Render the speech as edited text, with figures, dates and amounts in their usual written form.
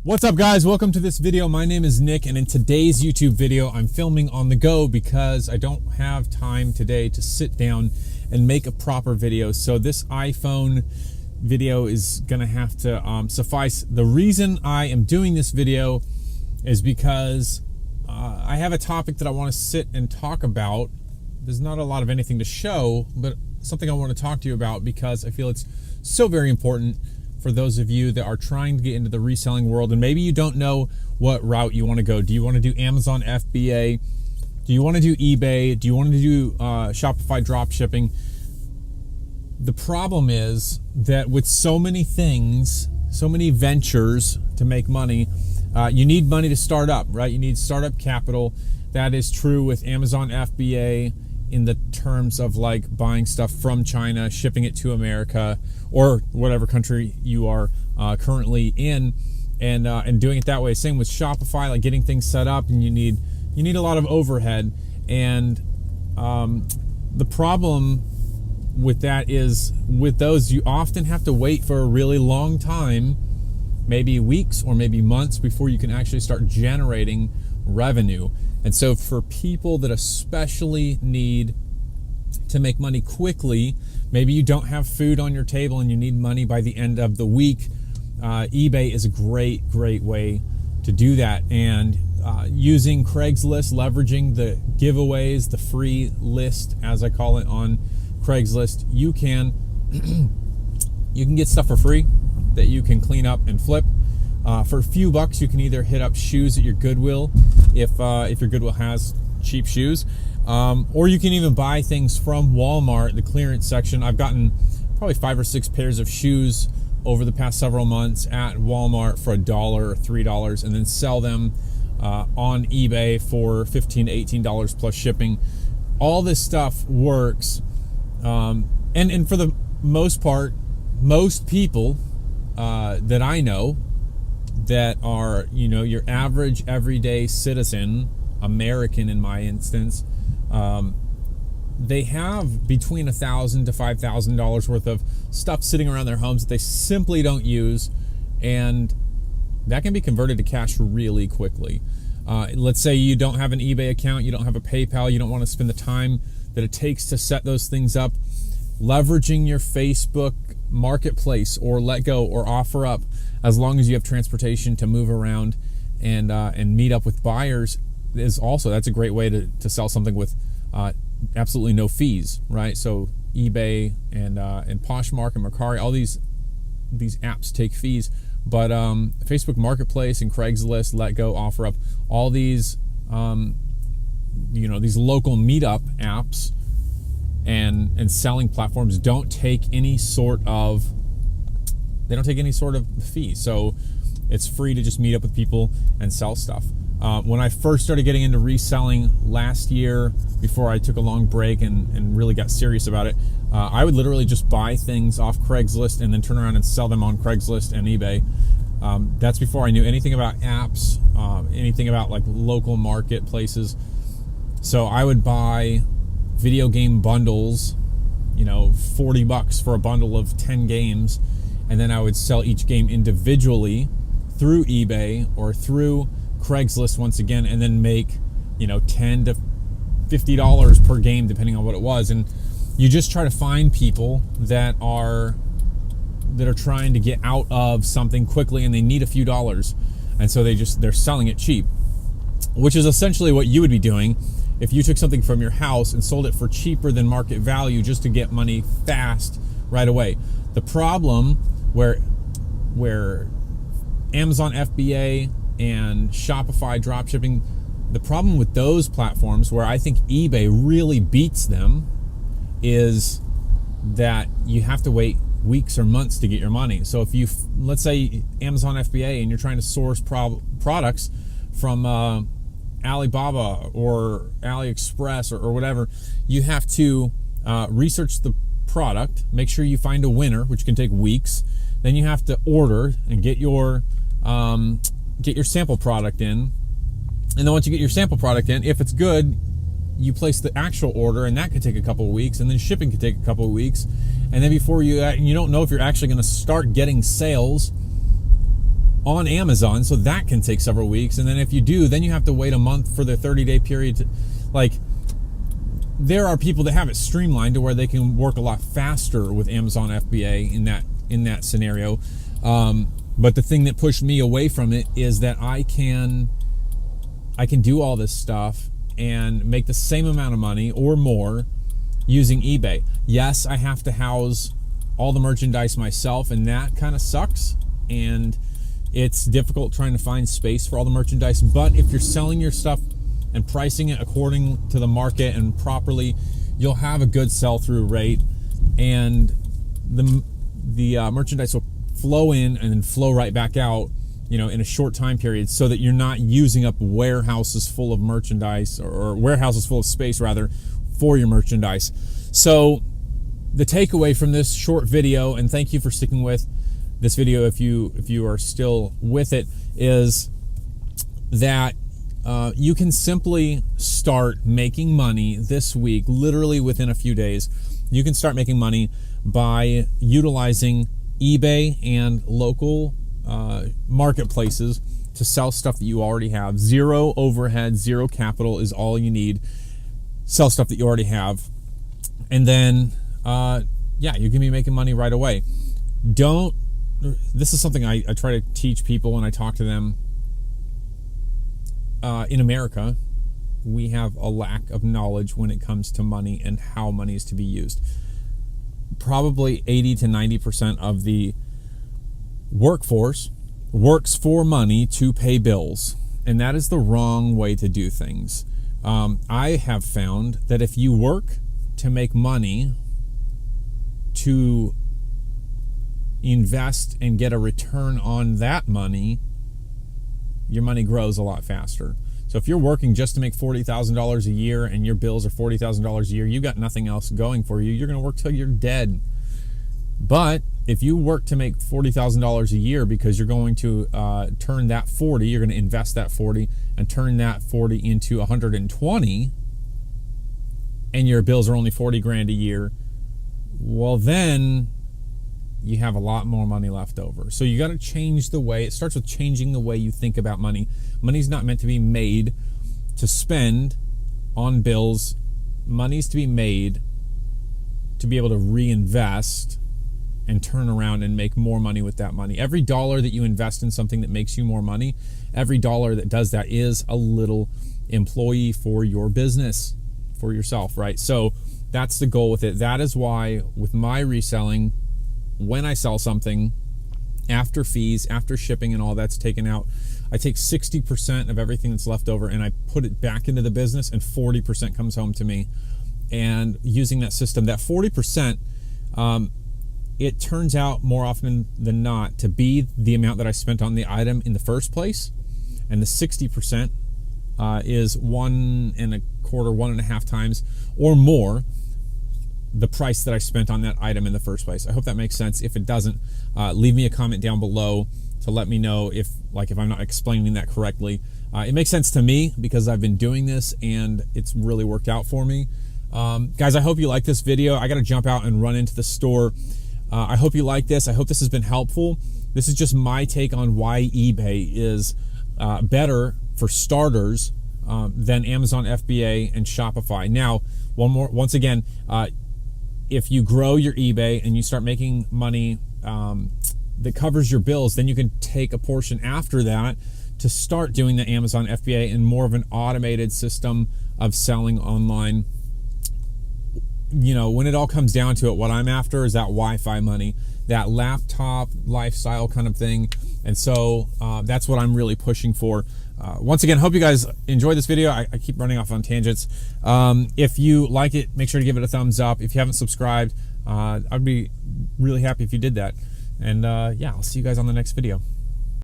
What's up, guys? Welcome to this video. My name is Nick, and in today's YouTube video, I'm filming on the go because I don't have time today to sit down and make a proper video. So this iPhone video is gonna have to suffice. The reason I am doing this video is because I have a topic that I want to sit and talk about. There's not a lot of anything to show, but something I want to talk to you about because I feel it's so very important for those of you that are trying to get into the reselling world, and maybe you don't know what route you want to go. Do you want to do Amazon FBA? Do you want to do eBay? Do you want to do Shopify drop shipping? The problem is that with so many things, so many ventures to make money, you need money to start up, right? You need startup capital. That is true with Amazon FBA in the terms of like buying stuff from China, shipping it to America or whatever country you are currently in, and doing it that way. Same with Shopify, like getting things set up, and you need a lot of overhead. And the problem with that is with those, you often have to wait for a really long time, maybe weeks or maybe months, before you can actually start generating revenue. And so for people that especially need to make money quickly, maybe you don't have food on your table and you need money by the end of the week, eBay is a great way to do that. And using Craigslist, leveraging the giveaways, the free list, as I call it on Craigslist, you can get stuff for free that you can clean up and flip. For a few bucks, you can either hit up shoes at your Goodwill, if your Goodwill has cheap shoes, or you can even buy things from Walmart, the clearance section. I've gotten probably 5 or 6 pairs of shoes over the past several months at Walmart for $1 or $3, and then sell them on eBay for $15 to $18 plus shipping. All this stuff works, and for the most part, most people that I know that are, your average everyday citizen, American in my instance, they have between $1,000 to $5,000 worth of stuff sitting around their homes that they simply don't use, and that can be converted to cash really quickly. Let's say you don't have an eBay account, you don't have a PayPal, you don't want to spend the time that it takes to set those things up. Leveraging your Facebook Marketplace or Letgo or OfferUp, as long as you have transportation to move around and meet up with buyers, that's a great way to sell something with absolutely no fees, right? So eBay and Poshmark and Mercari, all these apps take fees, but Facebook Marketplace and Craigslist, Letgo, OfferUp, all these these local meetup apps and selling platforms don't take any sort of fee. So it's free to just meet up with people and sell stuff. When I first started getting into reselling last year, before I took a long break and really got serious about it, I would literally just buy things off Craigslist and then turn around and sell them on Craigslist and eBay. That's before I knew anything about apps, anything about like local marketplaces. So I would buy video game bundles, $40 for a bundle of 10 games, and then I would sell each game individually through eBay or through Craigslist once again, and then make $10 to $50 per game depending on what it was. And you just try to find people that are trying to get out of something quickly and they need a few dollars, and so they're selling it cheap, which is essentially what you would be doing if you took something from your house and sold it for cheaper than market value just to get money fast right away. The problem where Amazon FBA and Shopify dropshipping, the problem with those platforms where I think eBay really beats them is that you have to wait weeks or months to get your money. So if let's say Amazon FBA and you're trying to source products from Alibaba or AliExpress or whatever, you have to research the product, make sure you find a winner, which can take weeks. Then you have to order and get your sample product in. And then once you get your sample product in, if it's good, you place the actual order, and that could take a couple of weeks, and then shipping could take a couple of weeks. And then before you don't know if you're actually going to start getting sales on Amazon, so that can take several weeks. And then if you do, then you have to wait a month for the 30-day period to, like, there are people that have it streamlined to where they can work a lot faster with Amazon FBA in that scenario. But the thing that pushed me away from it is that I can do all this stuff and make the same amount of money or more using eBay. Yes, I have to house all the merchandise myself, and that kind of sucks. And it's difficult trying to find space for all the merchandise. But if you're selling your stuff and pricing it according to the market and properly, you'll have a good sell-through rate, and the merchandise will flow in and then flow right back out, in a short time period, so that you're not using up warehouses full of merchandise, or warehouses full of space rather, for your merchandise. So the takeaway from this short video, and thank you for sticking with this video if you are still with it, is that you can simply start making money this week, literally within a few days. You can start making money by utilizing eBay and local marketplaces to sell stuff that you already have. Zero overhead, zero capital is all you need. Sell stuff that you already have. And then, you can be making money right away. This is something I try to teach people when I talk to them. In America, we have a lack of knowledge when it comes to money and how money is to be used. Probably 80 to 90% of the workforce works for money to pay bills, and that is the wrong way to do things. I have found that if you work to make money to invest and get a return on that money, your money grows a lot faster. So if you're working just to make $40,000 a year and your bills are $40,000 a year, you got nothing else going for you. You're going to work till you're dead. But if you work to make $40,000 a year because you're going to turn that 40, you're going to invest that 40 and turn that 40 into 120, and your bills are only 40 grand a year, well, then you have a lot more money left over. So you got to change the way. It starts with changing the way you think about money. Money's not meant to be made to spend on bills. Money's to be made to be able to reinvest and turn around and make more money with that money. Every dollar that you invest in something that makes you more money, every dollar that does that is a little employee for your business, for yourself, right? So that's the goal with it. That is why with my reselling, when I sell something, after fees, after shipping and all that's taken out, I take 60% of everything that's left over and I put it back into the business, and 40% comes home to me. And using that system, that 40%, it turns out more often than not to be the amount that I spent on the item in the first place. And the 60% is 1.25, 1.5 times or more the price that I spent on that item in the first place. I hope that makes sense. If it doesn't, leave me a comment down below to let me know if I'm not explaining that correctly. It makes sense to me because I've been doing this and it's really worked out for me. Guys, I hope you like this video. I got to jump out and run into the store. I hope you like this. I hope this has been helpful. This is just my take on why eBay is better for starters than Amazon FBA and Shopify. Now, once again, if you grow your eBay and you start making money that covers your bills, then you can take a portion after that to start doing the Amazon FBA and more of an automated system of selling online. When it all comes down to it, what I'm after is that Wi-Fi money, that laptop lifestyle kind of thing. And so that's what I'm really pushing for. Once again, hope you guys enjoyed this video. I keep running off on tangents. If you like it, make sure to give it a thumbs up. If you haven't subscribed, I'd be really happy if you did that. And yeah, I'll see you guys on the next video.